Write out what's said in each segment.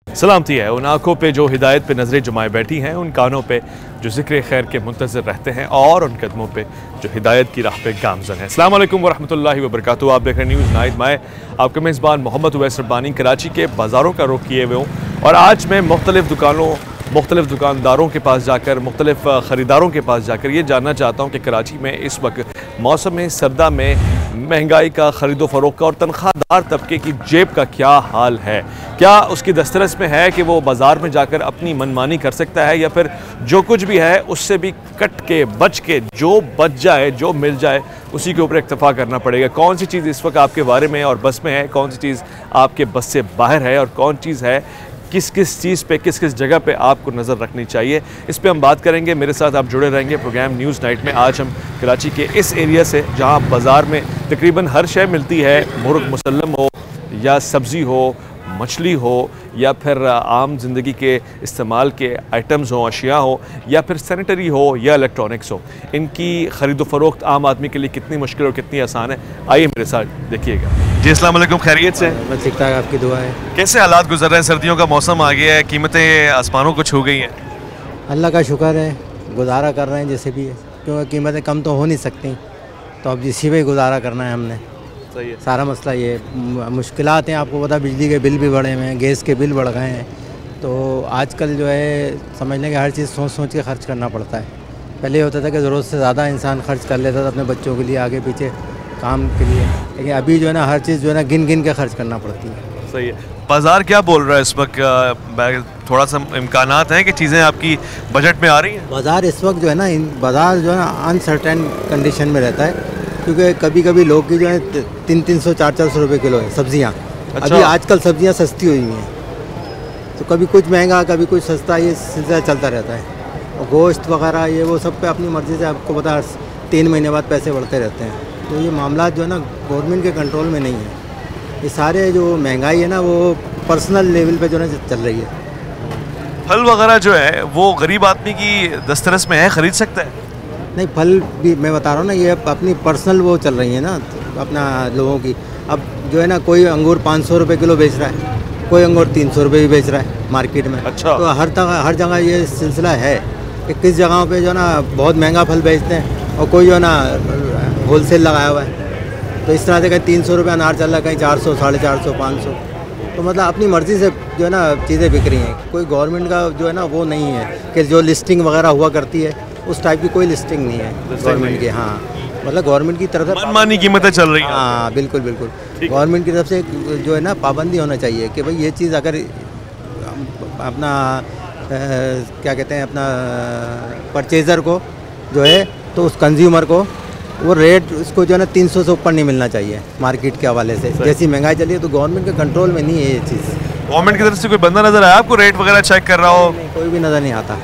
सलामती है उन आँखों पे जो हिदायत पे नज़रें जमाए बैठी हैं, उन कानों पे जो ज़िक्र खैर के मुंतज़िर रहते हैं और उन कदमों पे जो हिदायत की राह पे गामज़न है। अस्सलाम वालेकुम वरहमतुल्लाहि वबरकातुहू। आप देख रहे हैं न्यूज़ नाइट। मैं आपका मेज़बान मोहम्मद उवैस रब्बानी कराची के बाज़ारों का रुख किए हुए हूँ और आज मैं मुख्तलिफ़ दुकानदारों के पास जाकर, मुख्तलिफ़ ख़रीदारों के पास जाकर ये जानना चाहता हूँ कि कराची में इस वक्त मौसम सरदा में महंगाई का, ख़रीदो फ़रोख्त का और तनख्वाहदार तबके की जेब का क्या हाल है। क्या उसकी दस्तरस में है कि वो बाज़ार में जाकर अपनी मनमानी कर सकता है या फिर जो कुछ भी है उससे भी कट के बच के जो बच जाए, जो मिल जाए उसी के ऊपर इक्तफ़ा करना पड़ेगा। कौन सी चीज़ इस वक्त आपके बारे में और बस में है, कौन सी चीज़ आपके बस से बाहर है और कौन चीज़ है किस किस चीज़ पे, किस किस जगह पे आपको नज़र रखनी चाहिए, इस पे हम बात करेंगे। मेरे साथ आप जुड़े रहेंगे प्रोग्राम न्यूज़ नाइट में। आज हम कराची के इस एरिया से जहां बाज़ार में तकरीबन हर शय मिलती है, मुर्ग मुसल्लम हो या सब्ज़ी हो, मछली हो या फिर आम ज़िंदगी के इस्तेमाल के आइटम्स हो, अशिया हो या फिर सैनिटरी हो या इलेक्ट्रॉनिक्स हो, इनकी ख़रीदो फ़रोख्त आम आदमी के लिए कितनी मुश्किल और कितनी आसान है, आइए मेरे साथ देखिएगा। जी अस्सलाम वालेकुम, खैरियत से? मैं ठीक ठाक, आपकी दुआ है। कैसे हालात गुजर रहे हैं? सर्दियों का मौसम आ गया है, कीमतें आसमानों को छू गई हैं। अल्लाह का शुक्र है, गुजारा कर रहे हैं जैसे भी है, क्योंकि कीमतें कम तो हो नहीं सकती, तो अब इसी में गुजारा करना है हमने। सही है। सारा मसला ये मुश्किलात हैं, आपको पता, बिजली के बिल भी बढ़े हुए हैं, गैस के बिल बढ़ गए हैं, तो आजकल जो है समझ लें कि हर चीज़ सोच सोच के खर्च करना पड़ता है। पहले होता था कि ज़रूरत से ज़्यादा इंसान खर्च कर लेता था अपने बच्चों के लिए, आगे पीछे काम के लिए, लेकिन अभी जो है ना हर चीज़ जो है ना गिन गिन के खर्च करना पड़ती है। सही है। बाज़ार क्या बोल रहा है इस वक्त? थोड़ा सा इम्कानात हैं कि चीज़ें आपकी बजट में आ रही हैं? बाज़ार इस वक्त जो है ना, बाज़ार जो है ना अनसर्टेन कंडीशन में रहता है, क्योंकि कभी कभी लोग की जो है 300-400 रुपये किलो है सब्ज़ियाँ। अच्छा। अभी आजकल सब्ज़ियाँ सस्ती हुई हैं, तो कभी कुछ महंगा कभी कुछ सस्ता, ये सिलसिला चलता रहता है। और गोश्त वगैरह ये वो सब पे अपनी मर्ज़ी से, आपको पता 3 महीने बाद पैसे बढ़ते रहते हैं, तो ये मामला जो है ना गवर्नमेंट के कंट्रोल में नहीं है। ये सारे जो महंगाई है ना वो पर्सनल लेवल पे जो है चल रही है। फल वगैरह जो है वो गरीब आदमी की दस्तरस में है, ख़रीद सकता है? नहीं, फल भी मैं बता रहा हूँ ना, ये अपनी पर्सनल वो चल रही है ना अपना लोगों की। अब जो है ना कोई अंगूर 500 रुपये किलो बेच रहा है, कोई अंगूर 300 रुपये भी बेच रहा है मार्केट में। अच्छा। तो हर जगह ये सिलसिला है कि किस जगहों पे जो है ना बहुत महंगा फल बेचते हैं और कोई जो है ना होलसेल लगाया हुआ है। तो इस तरह से कहीं 300 रुपये अनार चल रहा है, कहीं 400, 450, 500, तो मतलब अपनी मर्ज़ी से जो है ना चीज़ें बिक रही हैं। कोई गवर्नमेंट का जो है ना वो नहीं है कि जो लिस्टिंग वगैरह हुआ करती है उस टाइप की कोई लिस्टिंग नहीं है गवर्नमेंट की। हाँ, मतलब गवर्नमेंट की तरफ से मनमानी कीमतें चल रही हैं। हाँ बिल्कुल बिल्कुल, गवर्नमेंट की तरफ से जो है ना पाबंदी होना चाहिए कि भाई ये चीज़ अगर अपना क्या कहते हैं, अपना परचेज़र को जो है, तो उस कंज्यूमर को वो रेट उसको जो है ना 300 से ऊपर नहीं मिलना चाहिए मार्केट के हवाले से। जैसी महंगाई चली है तो गवर्नमेंट के कंट्रोल में नहीं है ये चीज़। गवर्नमेंट की तरफ से कोई बंदा नज़र आया आपको रेट वगैरह चेक कर रहा हो? नहीं, कोई भी नज़र नहीं आता,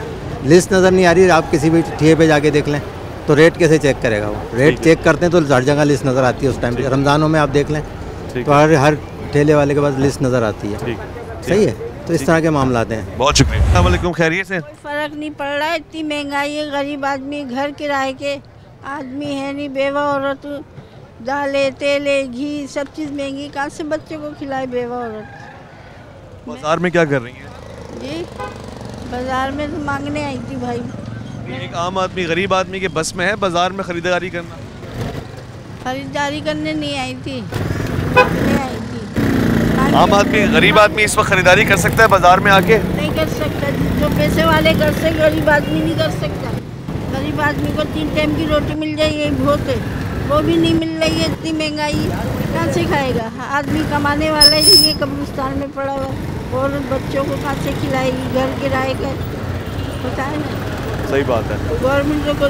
लिस्ट नज़र नहीं आ रही। आप किसी भी ठेले पे जाके देख लें तो रेट कैसे चेक करेगा वो? रेट चेक करते हैं तो हर जगह लिस्ट नज़र आती है उस टाइम पे। रमज़ानों में आप देख लें तो हर ठेले वाले के पास लिस्ट नज़र आती है। सही है, तो इस तरह के मामला हैं। बहुत शुक्रिया। अस्सलाम वालेकुम, खैरियत से? कोई फ़र्क नहीं पड़ रहा है, इतनी महंगाई है। गरीब आदमी, घर किराए के आदमी है नहीं, बेवा औरत, दालें तेले घी सब चीज़ महंगी, कहाँ से बच्चे को खिलाए बेवा औरत। बाज़ार में क्या कर रही हैं? जी बाज़ार में तो मांगने आई थी भाई। एक आम आदमी, गरीब आदमी के बस में है बाज़ार में ख़रीदारी करना? खरीदारी करने नहीं आई थी, मांगने आई थी। आम आदमी, गरीब आदमी इस वक्त ख़रीदारी कर सकता है बाज़ार में आके? नहीं कर सकता, जो पैसे वाले कर सकते, गरीब आदमी नहीं कर सकता। गरीब आदमी को 3 टाइम की रोटी मिल जाए यही बहुत है, वो भी नहीं मिल रही है। इतनी महंगाई कहाँ से खाएगा आदमी? कमाने वाला ही नहीं है, कब्रिस्तान में पड़ा हुआ, और बच्चों को कहाँ से खिलाएगी? घर किराए का पता है ना। सही बात है। गवर्नमेंट को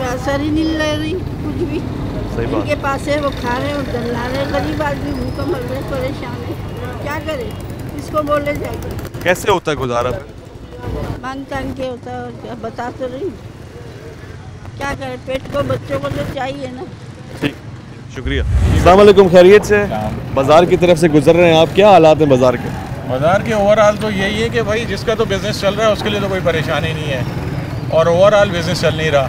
असर ही नहीं ले रही कुछ भी। सही बात। इनके पास है वो खा रहे हैं और दल्ला रहे, गरीब आदमी भूखा मर रहे, परेशान है, क्या करे? इसको बोले जाएगा कैसे होता है गुजारा? मांग तांग के होता है, और क्या बता तो रही, क्या करें? पेट को, बच्चों को तो चाहिए ना। ठीक, शुक्रिया। अस्सलाम वालेकुम, खैरियत से? बाज़ार की तरफ से गुजर रहे हैं आप, क्या हालात हैं बाज़ार के? बाज़ार के ओवरऑल तो यही है कि भाई जिसका तो बिज़नेस चल रहा है उसके लिए तो कोई परेशानी नहीं है, और ओवरऑल बिज़नेस चल नहीं रहा।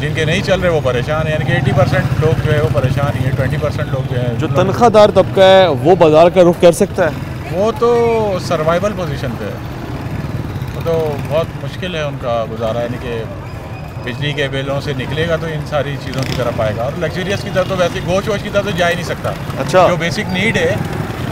जिनके नहीं चल रहे वो परेशान है, यानी कि 80% लोग जो है वो परेशान ही है, 20% लोग जो है। जो तनख्वाहदार तबका है वो बाज़ार का रुख कर सकता है? वो तो सर्वाइवल पोजीशन पे है, वो तो बहुत मुश्किल है उनका गुजारा, यानी कि बिजली के बिलों से निकलेगा तो इन सारी चीज़ों की तरफ आएगा। और लग्जरियस की तरफ तो वैसे गोश्त वोश की तरफ तो जा ही नहीं सकता। अच्छा, जो बेसिक नीड है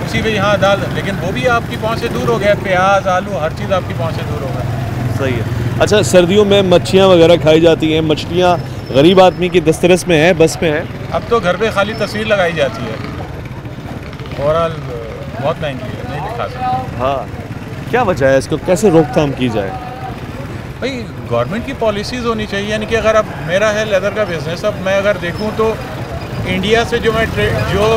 उसी पे यहाँ डाल, लेकिन वो भी आपकी पहुँच से दूर हो गया। प्याज, आलू, हर चीज़ आपकी पहुँच से दूर हो गया। सही है। अच्छा, सर्दियों में मच्छियाँ वगैरह खाई जाती हैं, मछलियाँ गरीब आदमी की दस्तरस में है, बस में है। अब तो घर पे खाली तस्वीर लगाई जाती है, ओवरऑल बहुत महंगी है, नहीं दिखा सकते। हाँ, क्या वजह है इसको, कैसे रोकथाम की जाए? भाई गवर्नमेंट की पॉलिसीज़ होनी चाहिए, यानी कि अगर अब मेरा है लेदर का बिज़नेस, अब मैं अगर देखूँ तो इंडिया से जो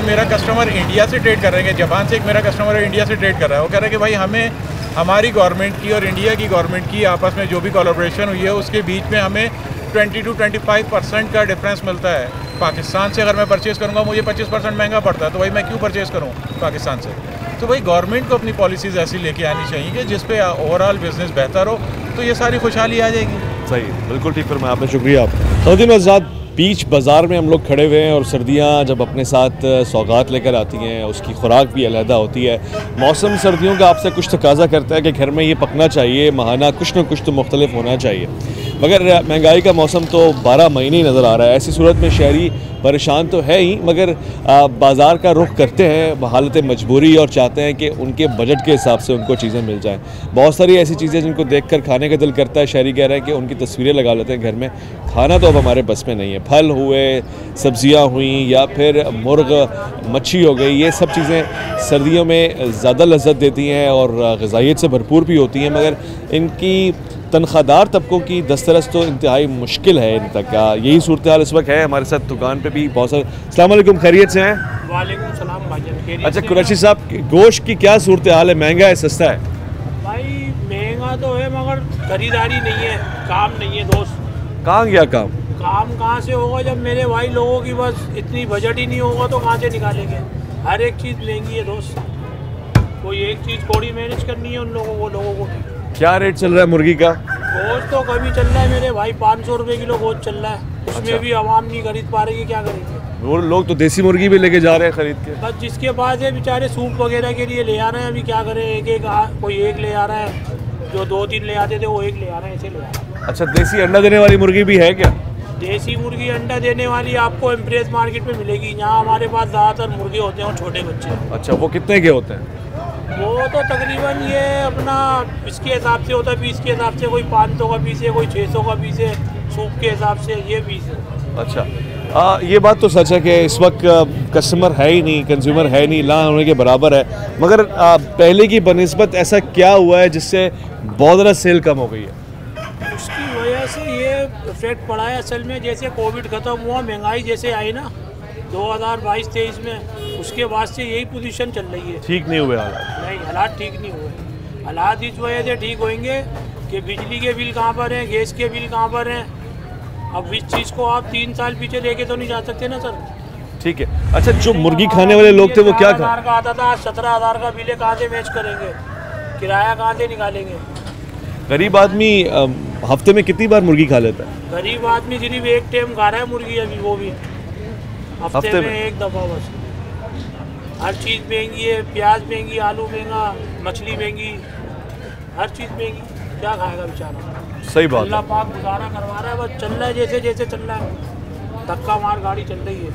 मेरा कस्टमर इंडिया से ट्रेड कर रहे हैं, जापान से एक मेरा कस्टमर है इंडिया से ट्रेड कर रहा है, वो कह रहा है कि भाई हमें हमारी गवर्नमेंट की और इंडिया की गवर्नमेंट की आपस में जो भी कोलैबोरेशन हुई है उसके बीच में हमें 20 to 25% का डिफरेंस मिलता है। पाकिस्तान से अगर मैं परचेज़ करूँगा मुझे 25% महंगा पड़ता है, तो भाई मैं क्यों परचेज़ करूँ पाकिस्तान से? तो भाई गवर्नमेंट को अपनी पॉलिसीज़ ऐसी लेके आनी चाहिए कि जिस पे ओवरऑल बिज़नेस बेहतर हो, तो ये सारी खुशहाली आ जाएगी। सही, बिल्कुल ठीक फरमाया आपने, शुक्रिया। खवातीन व हज़रात, बीच बाज़ार में हम लोग खड़े हुए हैं और सर्दियाँ जब अपने साथ सौगात लेकर आती हैं, उसकी खुराक भी अलहदा होती है। मौसम सर्दियों का आपसे कुछ तकाजा करता है कि घर में ये पकना चाहिए, महाना कुछ न कुछ तो मुख्तलिफ होना चाहिए, मगर महंगाई का मौसम तो 12 महीने ही नज़र आ रहा है। ऐसी सूरत में शहरी परेशान तो है ही, मगर बाज़ार का रुख करते हैं हालत मजबूरी और चाहते हैं कि उनके बजट के हिसाब से उनको चीज़ें मिल जाएं। बहुत सारी ऐसी चीज़ें जिनको देखकर खाने का दिल करता है, शहरी कह रहे हैं कि उनकी तस्वीरें लगा लेते हैं घर में, खाना तो अब हमारे बस में नहीं है। फल हुए, सब्जियां हुई, या फिर मुर्ग, मच्छी हो गई, ये सब चीज़ें सर्दियों में ज़्यादा लज्जत देती हैं और ग़िज़ाइयत से भरपूर भी होती हैं, मगर इनकी तनख्वाहदार तबकों की दस्तरस तो इंतहाई मुश्किल है इन तक का। यही सूरत हाल इस वक्त है। हमारे साथ दुकान पे भी बहुत सारे। अस्सलाम वालेकुम, खैरियत से हैं? वालेकुम सलाम भाईजान। अच्छा कुरैशी साहब, गोश्त की क्या सूरत हाल है? महंगा है, सस्ता है? भाई महंगा तो है मगर खरीदारी नहीं है, काम नहीं है दोस्त। कहाँ गया काम? काम कहाँ से होगा जब मेरे भाई लोगों की बस इतनी बजट ही नहीं होगा तो कहाँ से निकालेंगे? हर एक चीज़ महंगी है दोस्त, कोई एक चीज़ थोड़ी मैनेज करनी है उन लोगों को। क्या रेट चल रहा है मुर्गी का? गोश्त तो कभी चल रहा है मेरे भाई 500 रुपये किलो गोश्त चल रहा है, उसमें अच्छा। भी आवाम नहीं खरीद पा रही है, क्या करेंगे? वो लोग तो देसी मुर्गी भी लेके जा रहे हैं खरीद के। बस जिसके पास है बेचारे सूप वगैरह के लिए ले आ रहे हैं, अभी क्या करें, कोई एक ले आ रहा है, जो 2-3 ले आते थे वो एक ले आ रहे हैं, ऐसे ले आ रहे हैं। अच्छा, देसी अंडा देने वाली मुर्गी भी है क्या? देसी मुर्गी अंडा देने वाली आपको इम्प्रेस मार्केट में मिलेगी। यहाँ हमारे पास ज़्यादातर मुर्गे होते हैं और छोटे बच्चे। अच्छा, वो कितने के होते हैं? वो तो तकरीबन ये अपना इसके हिसाब से होता है, पीस के हिसाब से, कोई 500 का पीस है, कोई 600 का पीस है, सूप के हिसाब से ये पीस है। अच्छा, ये बात तो सच है कि इस वक्त कस्टमर है ही नहीं, कंज्यूमर है नहीं, ना होने के बराबर है, मगर पहले की बनिस्बत ऐसा क्या हुआ है जिससे बहुत ज़्यादा सेल कम हो गई है? उसकी वजह से ये इफेक्ट पड़ा है असल में, जैसे कोविड ख़त्म हुआ, महंगाई जैसे आई ना 2022-23 में, उसके बाद से यही पोजीशन चल रही है। ठीक नहीं हुए हालात? नहीं, हालात ठीक नहीं हुए। हालात इस वजह से ठीक होंगे कि बिजली के बिल कहाँ पर हैं, गैस के बिल कहाँ पर हैं। अब इस चीज़ को आप 3 साल पीछे लेके तो नहीं जा सकते ना सर। ठीक है। अच्छा, जो मुर्गी खाने वाले लोग थे वो क्या खा? 17,000 का आता था, 17,000 का बिल कहाँ से मैच करेंगे, किराया कहाँ से निकालेंगे? गरीब आदमी हफ्ते में कितनी बार मुर्गी खा लेता है? गरीब आदमी सिर्फ एक टाइम खा रहा है मुर्गी अभी, वो भी हफ्ते में एक दफ़ा बस। हर चीज़ महंगी है, प्याज महंगी, आलू महंगा, मछली महंगी, हर चीज़ महंगी, क्या खाएगा बेचारा? सही बात है। अल्लाह पाक गुजारा करवा रहा है, बस चल रहा है जैसे जैसे चल रहा है, धक्का मार गाड़ी चल रही है।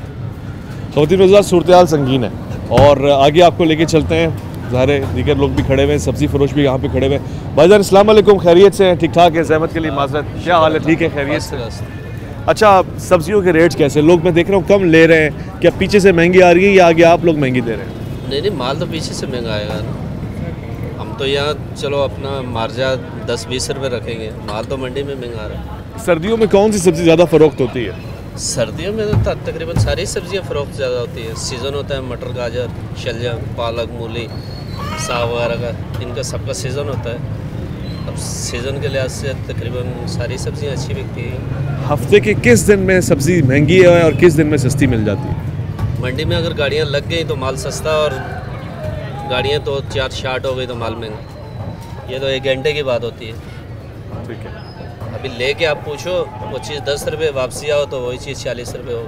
खवातीन वज़ार, सूरत हाल संगीन है और आगे आपको लेके चलते हैं। ज़ाहिर है दीगर लोग भी खड़े हुए हैं, सब्ज़ी फरोश भी यहाँ पे खड़े हुए हैं। भाईजान अस्सलाम वालेकुम, खैरियत से हैं? ठीक ठाक है, ज़हमत के लिए माज़रत, क्या हाल है? ठीक है, खैरियत से। अच्छा, सब्जियों के रेट्स कैसे? लोग मैं देख रहा हूँ कम ले रहे हैं, क्या पीछे से महंगी आ रही है या आगे आप लोग महंगी दे रहे हैं? नहीं, माल तो पीछे से महंगा आएगा ना। हम तो यहाँ चलो अपना मार्जा 10-20 रुपये रखेंगे, माल तो मंडी में महंगा आ रहा है। सर्दियों में कौन सी सब्ज़ी ज़्यादा फ़रोख्त होती है? सर्दियों में तो तकरीबन सारी सब्जियाँ फ़रोख्त ज़्यादा होती है। सीज़न होता है मटर, गाजर, शलजम, पालक, मूली, साग वगैरह का, इनका सबका सीज़न होता है। अब सीज़न के लिहाज से तकरीबन सारी सब्जियाँ अच्छी बिकती हैं। हफ्ते के किस दिन में सब्ज़ी महंगी है और किस दिन में सस्ती मिल जाती है? मंडी में अगर गाड़ियाँ लग गई तो माल सस्ता, और गाड़ियाँ तो 4 शार्ट हो गई तो माल महंगा। ये तो 1 घंटे की बात होती है। ठीक है। अभी लेके आप पूछो वो चीज़ 10 रुपये, वापसी आओ तो वही चीज़ 40 रुपये हो।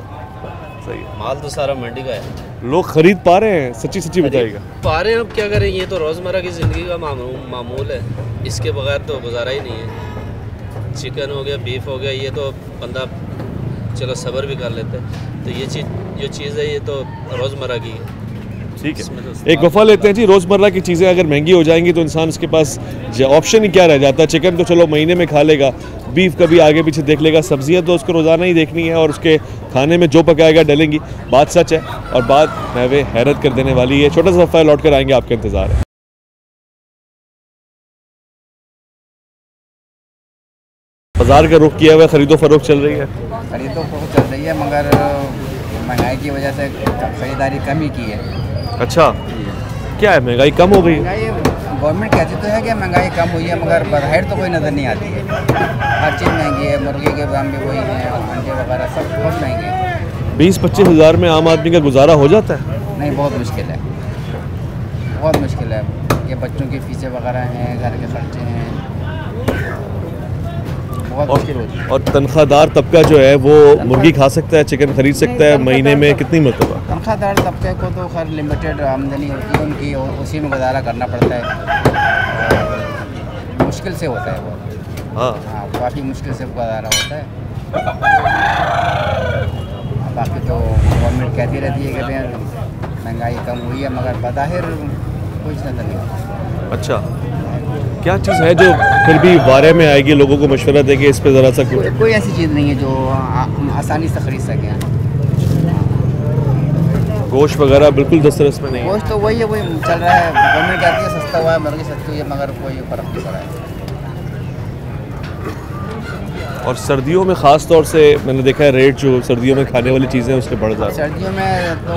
सही है। माल तो सारा मंडी का है। लोग खरीद पा रहे हैं? सच्ची सच्ची बताइएगा। पा रहे हैं, अब क्या करें, ये तो रोज़मर्रा की ज़िंदगी का मामूल है, इसके बगैर तो गुजारा ही नहीं है। चिकन हो गया, बीफ हो गया, ये तो बंदा चलो सब्र भी कर लेते हैं, तो ये जो चीज़ है ये तो रोज़मर्रा की है। ठीक है, एक वफा लेते हैं जी। रोज़मर्रा की चीज़ें अगर महंगी हो जाएंगी तो इंसान उसके पास ऑप्शन ही क्या रह जाता है। चिकन तो चलो महीने में खा लेगा, बीफ कभी आगे पीछे देख लेगा, सब्जियां तो उसको रोज़ाना ही देखनी है और उसके खाने में जो पकाएगा डलेंगी। बात सच है और बात महवे हैरत कर देने वाली है। छोटा सा वफा, लौट कर आएंगे, आपका इंतज़ार है। बाजार का रुख किया हुआ, खरीदो फरोख्त चल रही है? खरीदो फरोख्त चल रही है, मगर महंगाई की वजह से खरीदारी कम ही की है। अच्छा, क्या है, महंगाई कम हो गई? गवर्नमेंट कहती तो है कि महंगाई कम हुई है, मगर बाहर तो कोई नज़र नहीं आती है। हर चीज़ महंगी है, मुर्गी के दाम भी वही हैं, अंडे वगैरह सब बहुत महंगे हैं। 20-25 हज़ार में आम आदमी का गुजारा हो जाता है? नहीं, बहुत मुश्किल है, बहुत मुश्किल है। ये बच्चों की फीसें वगैरह हैं, घर के खर्चे हैं, बहुत मुश्किल होती है। और तनख्वाहदार तबका जो है वो मुर्गी खा सकता है, चिकन खरीद सकता है महीने में कितनी मरतबा? तनख्वाहदार तबके को तो खैर लिमिटेड आमदनी होती है उनकी, और उसी में गुजारा करना पड़ता है, मुश्किल से होता है वो। हाँ, काफ़ी मुश्किल से गुजारा होता है। बाकी तो गवर्नमेंट कहती रहती है कि भाई महंगाई कम हुई है, मगर बज़ाहिर कुछ नज़र नहीं आता। अच्छा, क्या चीज़ है जो फिर भी बारे में आएगी, लोगों को मशवरा देगी इस पे ज़रा सा? कोई ऐसी चीज़ नहीं है जो आसानी से ख़रीद सकें। गोश्त वगैरह बिल्कुल दस्तरस में नहीं है? गोश्त तो वही है, वही चल रहा है। गवर्नमेंट कहती है सस्ता हुआ है, मुर्गी सस्ती हुई है, मगर कोई फ़र्क नहीं पड़ा है। और सर्दियों में ख़ास तौर से मैंने देखा है रेट जो सर्दियों में खाने वाली चीज़ें उसके बढ़ जाते हैं। सर्दियों में तो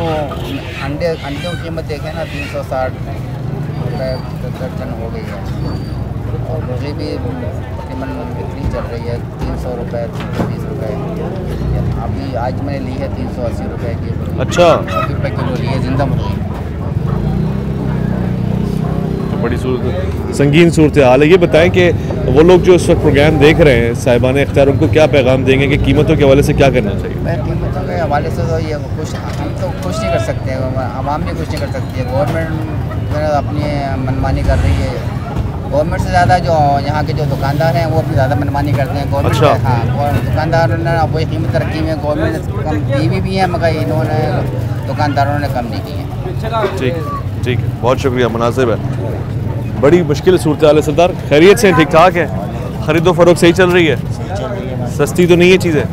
अंडों की कीमत देखें ना, 360 रुपये दर्जन हो गई है, और मुर्गी भी तकरीबन बिक्री चल रही है 300 रुपये, 320 रुपये। अभी आज मैंने ली है 380 रुपये की। अच्छा, 80 रुपये किलो ली है जिंदा मुर्गी। बड़ी संगीन सूरत हाल है। ये बताएं कि वो लोग जो इस वक्त प्रोग्राम देख रहे हैं, साहिबान इख्तियार, उनको क्या पैगाम देंगे कि कीमतों के हवाले से क्या करना चाहिए? मैं कीमतों के हवाले से तो ये हम तो कुछ नहीं कर सकते, आवाम भी कुछ नहीं कर सकती है। गवर्नमेंट अपनी मनमानी कर रही है। गवर्नमेंट से ज़्यादा जो यहाँ के जो दुकानदार हैं वो भी ज़्यादा मनमानी करते हैं। गवर्नमेंट अच्छा। हाँ, दुकानदारों ने वही कीमत रखी हुई है, गवर्नमेंट ने कम दी भी है, मगर इन्होंने दुकानदारों ने कम नहीं की है। ठीक है, बहुत शुक्रिया, मुनासिब है। बड़ी मुश्किल सूरत हाल है सरदार, खैरियत से? ठीक ठाक है, खरीदो फरोख्त सही चल रही है? सस्ती तो नहीं है चीज़ें?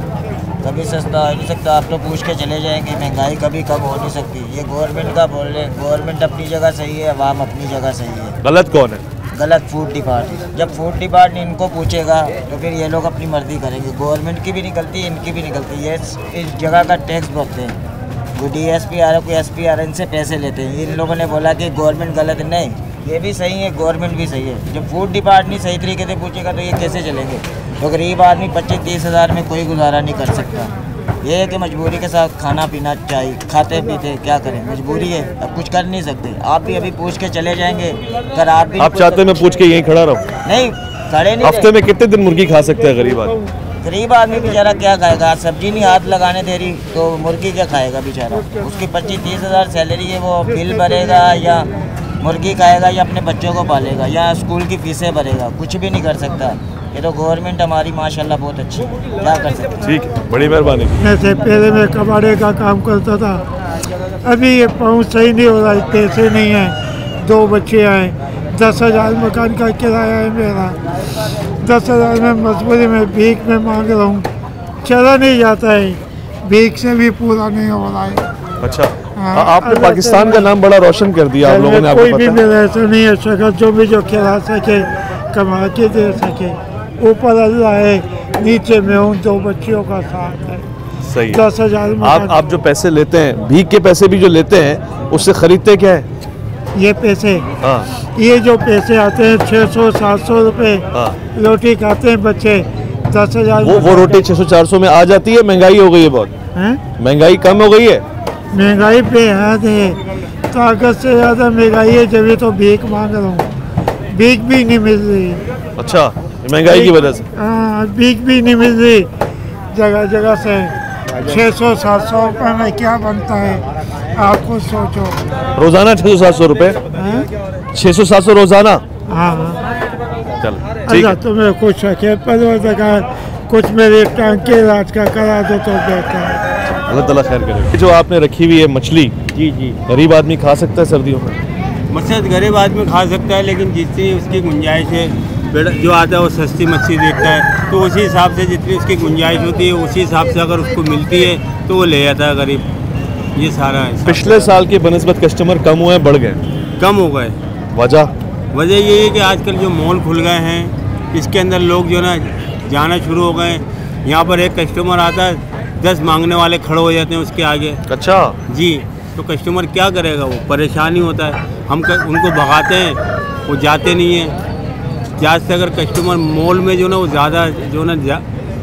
कभी सस्ता हो नहीं सकता। आप लोग पूछ के चले जाएंगे, महंगाई कभी कम हो नहीं सकती। ये गवर्नमेंट का बोल रहे हैं, गवर्नमेंट अपनी जगह सही है, अवाम अपनी जगह सही है। गलत कौन है? गलत फूड डिपार्टमेंट। जब फूड डिपार्टमेंट इनको पूछेगा तो फिर ये लोग अपनी मर्जी करेंगे। गवर्नमेंट की भी निकलती है, इनकी भी निकलती है। इस जगह का टैक्स भरते हैं, कोई DSP आ रहा है, कोई SP आ रहा है, इनसे पैसे लेते हैं। इन लोगों ने बोला कि गवर्नमेंट गलत है, नहीं, ये भी सही है, गवर्नमेंट भी सही है। जब फूड डिपार्टमेंट सही तरीके से पूछेगा तो ये कैसे चलेंगे? तो गरीब आदमी 25-30 हज़ार में कोई गुजारा नहीं कर सकता। ये है कि मजबूरी के साथ खाना पीना चाहिए, खाते पीते क्या करें, मजबूरी है, अब कुछ कर नहीं सकते। आप भी अभी पूछ के चले जाएंगे, अगर आप भी चाहते मैं पूछ के यहीं खड़ा रहूँ? नहीं, खड़े नहीं। हफ्ते में कितने दिन मुर्गी खा सकता है गरीब आदमी? गरीब आदमी बेचारा क्या खाएगा? सब्जी नहीं हाथ लगाने दे रही तो मुर्गी क्या खाएगा बेचारा? उसकी 25-30 हज़ार सैलरी है, वो बिल भरेगा या मुर्गी खाएगा या अपने बच्चों को पालेगा या स्कूल की फीसें भरेगा? कुछ भी नहीं कर सकता। ये तो गवर्नमेंट हमारी माशाल्लाह बहुत अच्छी है, क्या कर सकते हैं। ठीक है, बड़ी मेहरबानी। जैसे पहले मैं कबाड़े का काम करता था, अभी ये पहुँच सही नहीं हो रहा, पैसे नहीं हैं। 2 बच्चे आए, 10,000 मकान का किराया है मेरा, 10,000 में मजबूरी में भीख में मांग रहा हूँ, चला नहीं जाता है, भीख से भी पूरा नहीं हो रहा है। अच्छा, आपने पाकिस्तान का नाम बड़ा रोशन कर दिया आप लोगों ने। कोई भी मेरा ऐसा नहीं है शक्ल जो भी जो खिला सके, कमा के दे सके। ऊपर अल्लाह है, नीचे में हूँ, 2 बच्चियों का साथ है। सही। 10,000 आप जो पैसे लेते हैं, भीख के पैसे भी जो लेते हैं, उससे खरीदते क्या है? ये पैसे, ये जो पैसे आते हैं 600-700 रुपये, रोटी खाते हैं बच्चे। 10,000 वो रोटी 600-400 में आ जाती है? महंगाई हो गई है बहुत, महंगाई कम हो गई है? महंगाई बेहद है, ताकत से ज़्यादा महंगाई है, जब तो भीख मांग रहा हूँ, भीख भी नहीं मिल रही। अच्छा, महंगाई की वजह से? हाँ, भीख भी नहीं मिल रही जगह जगह से। 600-700 रुपये में क्या बनता है? आप खुद सोचो। रोजाना 600-700 रुपये, 600-700 रोजाना। हाँ चल ठीक है। तुम्हें कुछ रखे कुछ मेरे टांग के इलाज का करा दो तो बेहतर है। अल्लाह ताला खैर करे। जो आपने रखी हुई है मछली, जी जी, गरीब आदमी खा सकता है सर्दियों में? मछली गरीब आदमी खा सकता है, लेकिन जितनी उसकी गुंजाइश है, जो आता है वो सस्ती मछली देखता है, तो उसी हिसाब से जितनी उसकी गुंजाइश होती है उसी हिसाब से अगर उसको मिलती है तो वो ले जाता है गरीब। ये सारा है। पिछले साल के बनस्बत कस्टमर कम हुए हैं, बढ़ गए? कम हो गए। वजह ये है कि आजकल जो मॉल खुल गए हैं, इसके अंदर लोग जो ना जाना शुरू हो गए। यहाँ पर एक कस्टमर आता है, 10 मांगने वाले खड़े हो जाते हैं उसके आगे। अच्छा जी, तो कस्टमर क्या करेगा, वो परेशानी होता है। हम उनको भगाते हैं, वो जाते नहीं हैं। ज़्यादा से अगर कस्टमर मॉल में जो ना वो ज़्यादा जो ना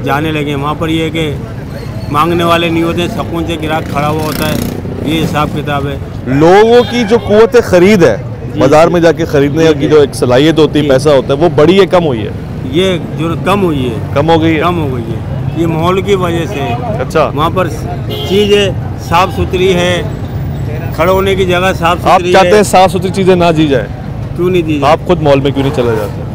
जाने लगे, वहाँ पर ये है कि मांगने वाले नहीं होते हैं, सकून से ग्राहक खड़ा हुआ होता है। ये हिसाब किताब है। लोगों की जो कुव्वत खरीद है, बाजार में जाके खरीदने की जो एक सलाहियत होती है, पैसा होता है, वो बढ़ी है कम हुई है? ये जो कम हुई है। कम हो गई है? कम हो गई है, ये माहौल की वजह से। अच्छा, वहाँ पर चीज़ें साफ़ सुथरी है, खड़े होने की जगह साफ़ सुथरी है। आप चाहते हैं साफ़ सुथरी चीज़ें ना दी जाए? क्यों नहीं दी जाए? आप खुद मॉल में क्यों नहीं चले जाते?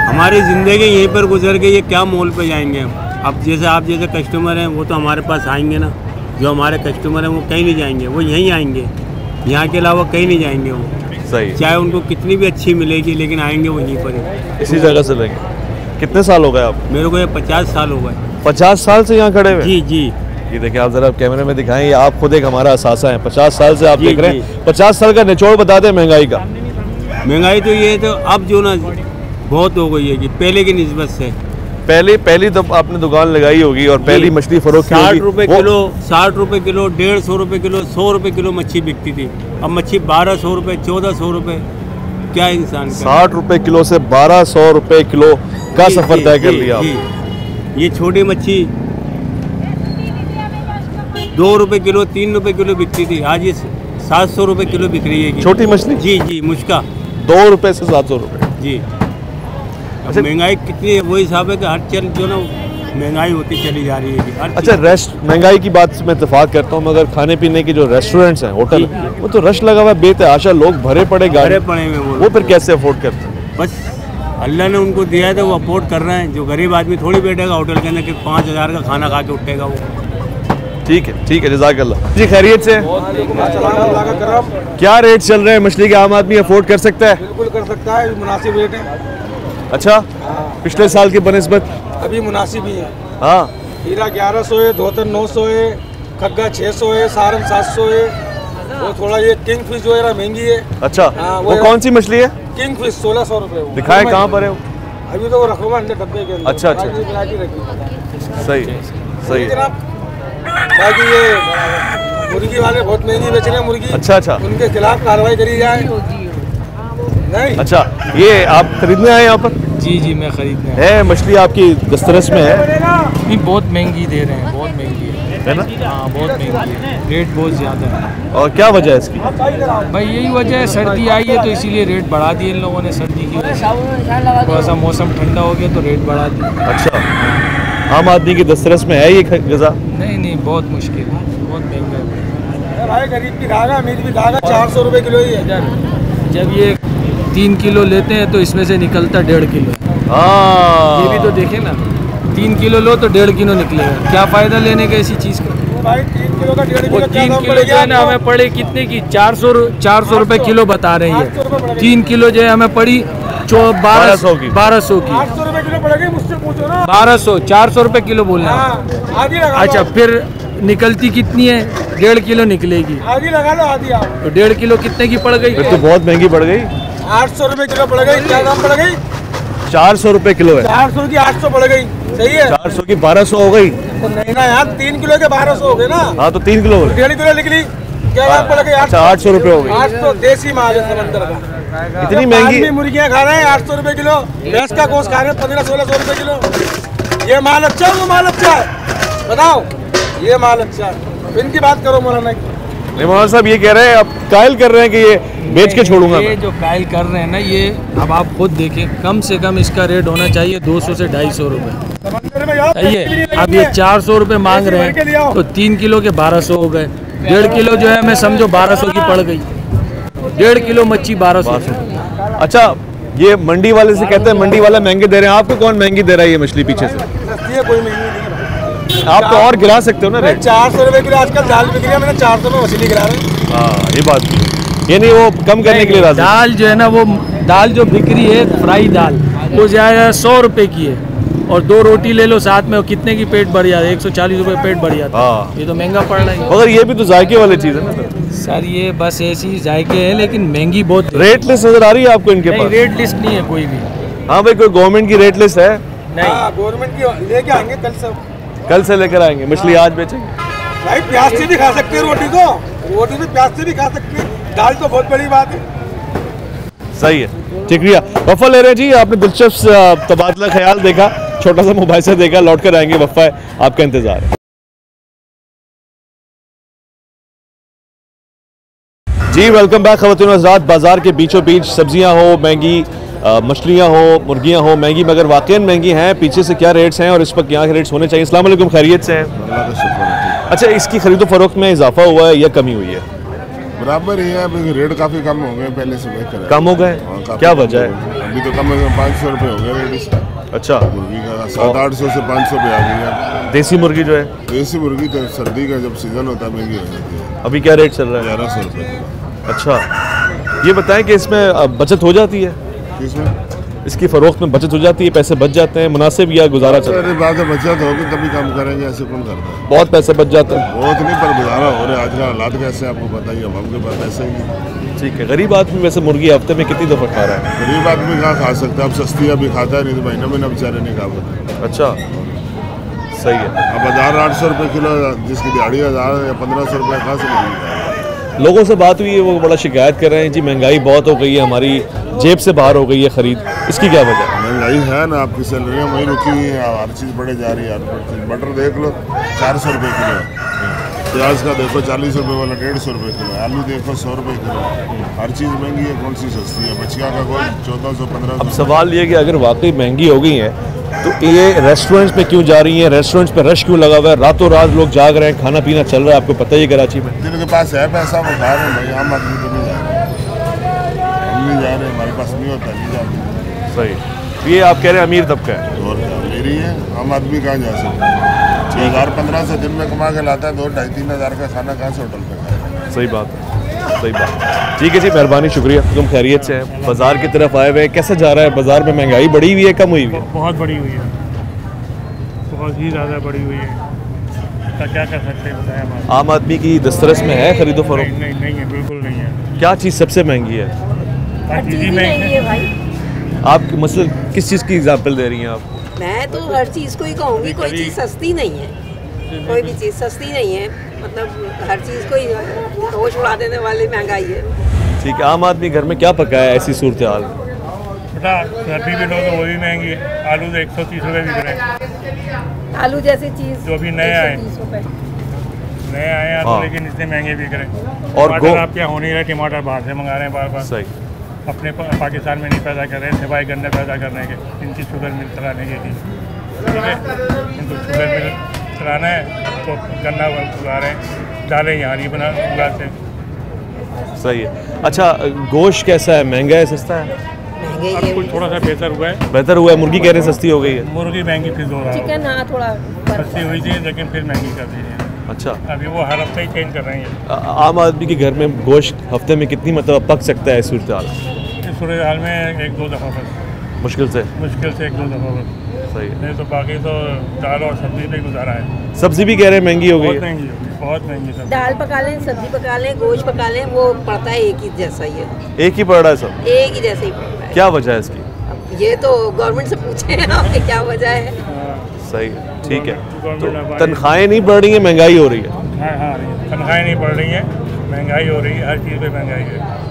हमारी ज़िंदगी यहीं पर गुजर गई है, क्या मॉल पे जाएंगे हम? अब जैसे आप जैसे कस्टमर हैं, वो तो हमारे पास आएंगे ना। जो हमारे कस्टमर हैं वो कहीं नहीं जाएंगे, वो यहीं आएंगे, यहाँ के अलावा कहीं नहीं जाएंगे वो। सही, चाहे उनको कितनी भी अच्छी मिलेगी, लेकिन आएंगे वो यहीं पर ही, इसी जगह से लेंगे। कितने साल हो गए आप? मेरे को ये 50 साल हो गए। 50 साल से यहाँ खड़े हुए? जी जी। ये देखिए, आप जरा कैमरे में दिखाएं, ये आप खुद एक हमारा असासा है। 50 साल से आप देख रहे हैं। 50 साल का निचोड़ बता दें महंगाई का। महंगाई तो ये तो अब जो ना बहुत हो गई है कि पहले की निस्बत से। पहली तो आपने दुकान लगाई होगी और पहली मछली फरोख्त 60 रुपये किलो, 60 रुपये किलो, 150 रुपये किलो, 100 रुपये किलो मच्छी बिकती थी। अब मच्छी 1200 रुपये, 1400 रुपये। क्या इंसान? 60 रुपये किलो से 1200 रुपये किलो का सफर तय कर लिया। ये छोटी मच्छी 2 रुपये किलो, 3 रुपये किलो बिकती थी, आज ये 700 रुपये किलो बिक रही है। छोटी मछली? जी जी, मुश्का 2 रुपये से 700 रुपये। जी। अच्छा, महंगाई कितनी है, वो हिसाब है कि हर चल जो ना महंगाई होती चली जा रही है। अच्छा, महंगाई की बात मैं इत्तेफाक करता हूँ, मगर खाने पीने के जो रेस्टोरेंट्स हैं, होटल, वो तो रश लगा हुआ है, बेतहाशा लोग भरे पड़े में वो फिर कैसे अफोर्ड करते हैं? बस अल्लाह ने उनको दिया है तो वो अफोर्ड कर रहे हैं। जो गरीब आदमी थोड़ी बैठेगा होटल के अंदर कि 5000 का खाना खा के उठेगा वो। ठीक है जज़ाकल्लाह जी। खैरियत से? क्या रेट चल रहे हैं मछली के? आम आदमी अफोर्ड कर सकता है? बिल्कुल कर सकता है, मुनासिब रेट है। अच्छा, पिछले साल की बनस्बत अभी मुनासिब ही है। हाँ, हीरा 1100 है, धोतर 900 है, खग्गा 600 है, सारन 700 है। वो थोड़ा ये किंग फिश जो है महंगी है। अच्छा, वो कौन सी मछली है? किंग फिश 1600 रुपये। दिखाए कहाँ पर है वो? अभी तो वो रखूंगा अंदर डब्बे के अंदर। अच्छा, सही है। बाकी ये मुर्गी वाले बहुत महंगी बेच रहे हैं मुर्गी। अच्छा, उनके खिलाफ कार्रवाई करी जाए। नहीं, अच्छा, ये आप खरीदने आए यहाँ पर? जी, मैं खरीदने है। मछली आपकी दस्तरस में है? नहीं, बहुत महंगी दे रहे हैं, बहुत महंगी है ना? हाँ, बहुत महंगी है, रेट बहुत ज़्यादा है। और क्या वजह है इसकी? भाई यही वजह है, सर्दी आई है तो इसीलिए रेट बढ़ा दिए इन लोगों ने। सर्दी की वजह से थोड़ा सा मौसम ठंडा हो गया तो रेट बढ़ा दिए। अच्छा, आम आदमी की दस्तरस में है ये गज़ा? नहीं, बहुत मुश्किल है, बहुत महंगा है भाई। गरीब भी खागा, अमीर भी खागा, 400 रुपये किलो ही है। जब ये 3 किलो लेते हैं तो इसमें से निकलता 1.5 किलो। ये भी तो देखे ना, 3 किलो लो तो 1.5 किलो निकलेगा। क्या फ़ायदा लेने का इसी चीज़ का? भाई 3 किलो का 1.5 किलो, 3 किलो जो है ना हमें पड़े कितने की? 400 रुपये किलो बता रही है। 3 किलो जो है हमें पड़ी 1200 की। 800 रुपये किलो पड़ेगी, मुझसे पूछो ना। 1200, 400 रुपये किलो बोलना। आधी लगा लो। अच्छा, फिर निकलती कितनी है? 1.5 किलो निकलेगी। आधी लगा लो, आधी आप। तो 1.5 किलो कितने की पड़ गई? फिर तो बहुत महंगी पड़ गई। 800 रुपये किलो पड़ गई। क्या दाम पड़ गई? 400 रुपये किलो है। 400 की 800 पड़ गई। सही है। 400 की 1200 हो गई। तो नहीं ना यार, 3 किलो के 1200 हो गए ना। हाँ, तो 3 किलो हो गए। 1.5 किलो निकली। क्या दाम पड़ गई? अच्छा, 800 रुपये हो गई। 800 देसी माल है समंदर का। इतनी महंगी? मुर्गियाँ खा रहे हैं 800 रुपये किलो। भैंस का गोश्त खा रहे हैं 1500-1600 रुपये किलो। ये माल अच्छा है, वो माल अच्छा है? बताओ, ये माल अच्छा है। इनकी बात करो मौलाना की। मौलाना साहब ये कह रहे हैं, आप कायल कर रहे हैं कि ये बेच के छोड़ूंगा। ये जो कायल कर रहे हैं ना, ये अब आप खुद देखें, कम से कम इसका रेट होना चाहिए 200 से 250 रुपये। सही है। अब ये 400 रुपये मांग रहे हैं तो 3 किलो के 1200 हो गए। 1.5 किलो जो है मैं समझो 1200 की पड़ गई। 1.5 किलो मच्छी 1200। अच्छा, ये मंडी वाले से कहते हैं मंडी वाला महंगे दे रहे हैं, आपको कौन महंगी दे रहा है ये मछली पीछे से? कोई महंगी नहीं है, आप तो और गिरा सकते हो ना रेट। 400 रुपए किलो आजकल दाल बिक रही है, मैंने 400 में मछली गिरा रहे हैं। हाँ, ये बात भी है। ये नहीं, वो कम करने के लिए राजी। दाल जो है ना, वो दाल जो बिक रही है फ्राई दाल, वो ज़्यादा 100 रुपये की है, और 2 रोटी ले लो साथ में, कितने की पेट बढ़ जाता है? 140 रुपये पेट बढ़ जाता है। ये तो महंगा पड़ रहा है। मगर ये भी तो जायके वाली चीज़ है ना सर, ये बस ऐसी जायके है, लेकिन महंगी बहुत। रेट लिस्ट नजर आ रही है आपको इनके पास? रेट लिस्ट नहीं है कोई भी। हाँ भाई, कोई गवर्नमेंट की रेट लिस्ट है? नहीं, गवर्नमेंट की लेके आएंगे कल से लेकर आएंगे। मछली आज बेचेंगे भाई। प्याज से भी खा सकते हैं रोटी को, रोटी भी प्याज से भी खा सकते हैं, दाल तो बहुत बड़ी बात है। सही है, शुक्रिया। वफ़ा ले रहे हैं जी, आपने दिलचस्प तबादला ख्याल देखा, छोटा सा मुबाहिसा देखा, लौट कर आएंगे। वफ़ा है, आपका इंतजार है जी। वेलकम बैक ख़वातीन और हज़रात। बाजार के बीचों बीच सब्जियां हो महंगी, मछलियां हो, मुर्गियां हो महंगी, मगर वाकई महंगी हैं। पीछे से क्या रेट्स हैं और इस वक्त यहाँ के रेट्स होने चाहिए? अस्सलाम वालेकुम, खैरियत से हैं? अच्छा, इसकी खरीदो फरोख्त में इजाफा हुआ है या कमी हुई है? बराबर ही है, अभी रेट काफ़ी कम हो गए, पहले से बेहतर है। कम हो गए? क्या वजह है? अभी तो कम है, 500 रुपये हो गए रेट इसका। अच्छा, मुर्गी का 700-800 से 500 पे आ गई है। देसी मुर्गी जो है? देसी मुर्गी तो सर्दी का जब सीजन होता है महंगी हो जाती है। अभी क्या रेट चल रहा है? 1100 रुपये। अच्छा, ये बताएं कि इसमें बचत हो जाती है? किसमें? इसकी फरोख्त में बचत हो जाती है, पैसे बच जाते हैं, मुनासिब या गुजारा चल रहा है? बात है, बचत होगी तभी काम करेंगे, ऐसे कौन करता है? बहुत पैसे बच जाते हैं। बहुत नहीं, पर गुजारा हो रहा है। आजकल हालात कैसे आपको पता ही है, हमके पास पैसे ही नहीं। ठीक है। गरीब आदमी वैसे मुर्गी हफ्ते में कितनी दफ़ा खा रहा है? गरीब आदमी कहाँ खा सकता है? अब सस्ती अभी खाता है, नहीं तो महीना महीना बेचारे नहीं खा पाते। अच्छा, सही है। अब 800 रुपये किलो, जिसकी दिहाड़ी 1000 या 1500 रुपये कहाँ से मिलेगी? लोगों से बात हुई है, वो बड़ा शिकायत कर रहे हैं जी, महंगाई बहुत हो गई है, हमारी जेब से बाहर हो गई है खरीद। इसकी क्या वजह है? महंगाई है ना, आपकी सैलरियाँ वहीं रुकी हुई है, हर चीज़ बढ़े जा रही है। मटर देख लो 400 रुपये किलो, प्याज का देखो 40 रुपये वाला 150 रुपये किलो, आलू देखो 100 रुपये किलो। हर चीज़ महंगी है, कौन सी सस्ती है? बचिया का गोल 1400-1500। अब सवाल ये कि अगर वाकई महंगी हो गई है तो ये रेस्टोरेंट्स पे क्यों जा रही हैं? रेस्टोरेंट्स पे रश क्यों लगा हुआ है? रातों रात लोग जाग रहे हैं, खाना पीना चल रहा है, आपको पता ही है कराची में। जिनके पास है पैसा वो खा रहे हैं भाई, आम आदमी तो नहीं जा रहे। हम नहीं जा रहे, हमारे पास नहीं होता, नहीं जाते। सही। ये आप कह रहे हैं अमीर तबका है? और मेरी है, आम आदमी कहाँ जा सकता है? 2000-1500 दिन में कमा के लाता है, 2-2,5-3 हज़ार का खाना कहाँ से होटल पे खाएगा? सही बात है, सही बात। ठीक है जी, मेहरबानी, शुक्रिया। तुम खैरियत से हैं? बाजार की तरफ आए हुए, कैसा जा रहा है बाजार में? महंगाई बढ़ी हुई है, कम हुई हुई है? बहुत बढ़ी हुई है, बहुत ही ज़्यादा बढ़ी हुई है। तो क्या कर सकते हैं बताएं आप? आम आदमी की दस्तरस में है खरीदो फरोख्त? नहीं है, बिल्कुल नहीं है। क्या चीज़ सबसे महंगी है? हर चीज़ ही महंगी है भाई। आप मतलब किस चीज़ की एग्जाम्पल दे रही हैं आप? मैं तो हर चीज़ को ही कहूँगी, कोई चीज़ सस्ती नहीं है, कोई भी चीज़ सस्ती नहीं है। मतलब हर चीज़ को ही होश उड़ा देने वाली महंगाई है। ठीक है। आम आदमी घर में क्या पकाया ऐसी सूरत हाल? बेटा सर्दी भी लो तो वो भी महंगी है। आलू तो 130 रुपये बिक रहे हैं। आलू जैसी चीज़ जो अभी नए आए आलू, हाँ। लेकिन इतने महंगे बिक रहे हैं। और टमाटर आप क्या हो नहीं रहे, टमाटर बाहर से मंगा रहे हैं बार बार। सही। अपने पाकिस्तान में नहीं पैदा कर रहे हैं, सिवाय गन्ने पैदा करने के, इनकी शुगर मिल चलाने के लिए। ठीक है, इनको शुगर मिल चलाना है तो गन्ना उगा रहे हैं, दालें यहाँ नहीं उगाते। सही है। अच्छा, गोश्त कैसा है? महंगा है, सस्ता है? अब कुछ थोड़ा सा बेहतर हुआ है। बेहतर हुआ है। मुर्गी कह रहे हैं सस्ती हो गई है? मुर्गी महंगी फिर हो रहा है। चिकन हाँ थोड़ा सस्ती हुई थी, लेकिन फिर महंगी कर दी है। अच्छा, अभी वो हर हफ्ते ही चेंज कर रहे हैं। आम आदमी के घर में गोश्त हफ्ते में कितनी मतलब पक सकता है सूरत हाल? इस सूरत हाल में 1-2 दफ़ा बस, मुश्किल से 1-2 दफ़ा बस। सही है। नहीं तो बाकी तो दाल और सब्जी पे गुजारा है। सब्जी भी कह रहे हैं महंगी हो गई बहुत है? महंगी हो गई, बहुत महंगी सब्जी। दाल पका लें, सब्जी पका लें, गोश्त पका लें, वो पड़ता है एक ही जैसा ही है। एक ही पड़ रहा है सब? एक ही जैसे ही पड़ता है। क्या वजह है इसकी? ये तो गवर्नमेंट से पूछे आपके क्या वजह है। सही है, ठीक है। तो तनख्वाहें नहीं बढ़ रही हैं, महंगाई हो रही है? हाँ, तनख्वाहें नहीं बढ़ रही हैं, महंगाई हो रही है, हर चीज़ पे महंगाई है।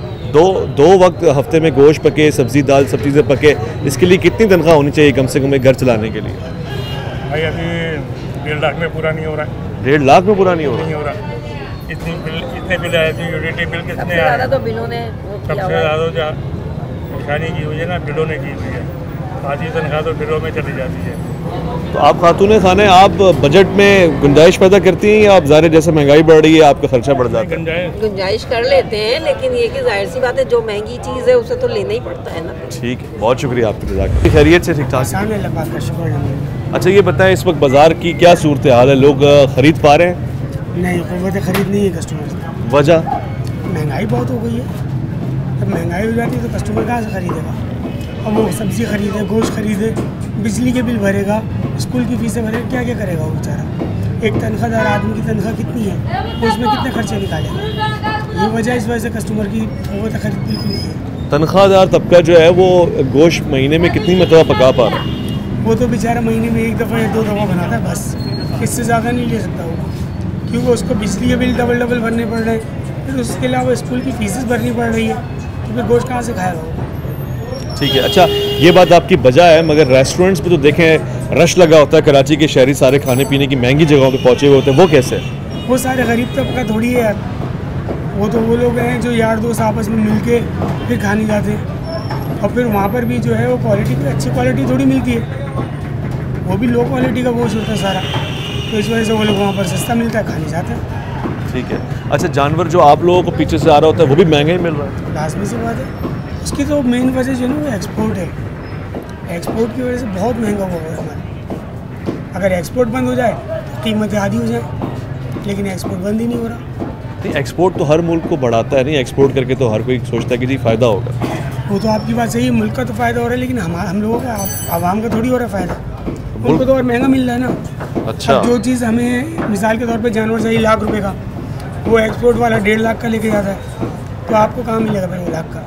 दो वक्त हफ्ते में गोश्त पके, सब्जी दाल सब चीज़ें पके, इसके लिए कितनी तनख्वाह होनी चाहिए कम से कम घर चलाने के लिए? भाई अभी 1.5 लाख में पूरा नहीं हो रहा है। 1.5 लाख में पूरा नहीं हो रहा? नहीं हो रहा। इतने बिल आए थे, यूटिलिटी बिल कितने आए? ज़्यादा तो बिलों ने सबसे ज़्यादा जो परेशानी की हुई है ना, बिलों ने की हुई है। आधी तनख्वाह तो बिलों में चली जाती है। तो आप खातून खाने, आप बजट में गुंजाइश पैदा करती हैं या आप ज़ाहिर जैसे महंगाई बढ़ रही है आपका खर्चा बढ़ जाता है? गुंजाइश कर लेते हैं, लेकिन ये कि जाहिर सी बात है जो महंगी चीज़ है उसे तो लेना ही पड़ता है ना। ठीक है, बहुत शुक्रिया आपकी जज़ाक। खैरियत से ठीक ठाक? अच्छा ये बताएं इस वक्त बाज़ार की क्या सूरत हाल है, लोग ख़रीद पा रहे हैं? नहीं, क़ुव्वत खरीद नहीं है कस्टमर। वजह? महंगाई बहुत हो गई है। जब महंगाई हो जाती है तो कस्टमर कहाँ से खरीदेगा? और वो सब्ज़ी खरीदे, गोश्त खरीदे, बिजली के बिल भरेगा, स्कूल की फीसें भरेगा, क्या क्या करेगा वो बेचारा? एक तनख्वाहदार आदमी की तनख्वाह कितनी है, वो उसमें कितने खर्चे निकालेगा? ये वजह, इस वजह से कस्टमर की क़ुव्वत खरीद बिल्कुल नहीं है। तनख्वाहदार तबका जो है वो गोश्त महीने में कितनी मरतबा पका पा रहा है? वो तो बेचारा महीने में 1 दफ़ा या 2 दफ़ा बनाता है बस, इससे ज़्यादा नहीं ले सकता वो, क्योंकि उसको बिजली के बिल डबल भरने पड़ रहे हैं, फिर उसके अलावा स्कूल की फीसेस भरनी पड़ रही है, तो फिर गोश्त कहाँ से खाएगा वो? ठीक है, अच्छा ये बात आपकी बजा है, मगर रेस्टोरेंट्स पे तो देखें रश लगा होता है, कराची के शहरी सारे खाने पीने की महंगी जगहों पे पहुंचे हुए होते हैं, वो कैसे? वो सारे गरीब तबका थोड़ी है यार, वो तो वो लोग हैं जो यार दोस्त आपस में मिल के फिर खाने जाते हैं, और फिर वहाँ पर भी जो है वो क्वालिटी भी अच्छी क्वालिटी थोड़ी मिलती है, वो भी लो क्वालिटी का गोश्त होता है सारा, तो इस वजह से वो लोग वहाँ पर सस्ता मिलता है, खाने जाते हैं। ठीक है, अच्छा जानवर जो आप लोगों को पीछे से आ रहा होता है वो भी महंगा ही मिल रहा है? लाजमी सी बात है, उसकी तो मेन वजह जो है ना वो एक्सपोर्ट है, एक्सपोर्ट की वजह से बहुत महंगा हुआ है हमारा। अगर एक्सपोर्ट बंद हो जाए तो कीमतें आधी हो जाए, लेकिन एक्सपोर्ट बंद ही नहीं हो रहा। नहीं, एक्सपोर्ट तो हर मुल्क को बढ़ाता है, नहीं एक्सपोर्ट करके तो हर कोई सोचता है कि जी फ़ायदा होगा। वो तो आपकी बात सही है, मुल्क का तो फ़ायदा हो रहा है, लेकिन हम लोगों का, आवाम का थोड़ी हो रहा है फ़ायदा, उनको तो और महंगा मिल रहा है ना। अच्छा, जो चीज़ हमें मिसाल के तौर पे जानवर चाहिए ₹1,00,000 का, वो एक्सपोर्ट वाला 1.5 लाख का लेके जाता है, तो आपको कहाँ मिलेगा फिर वो लाख का?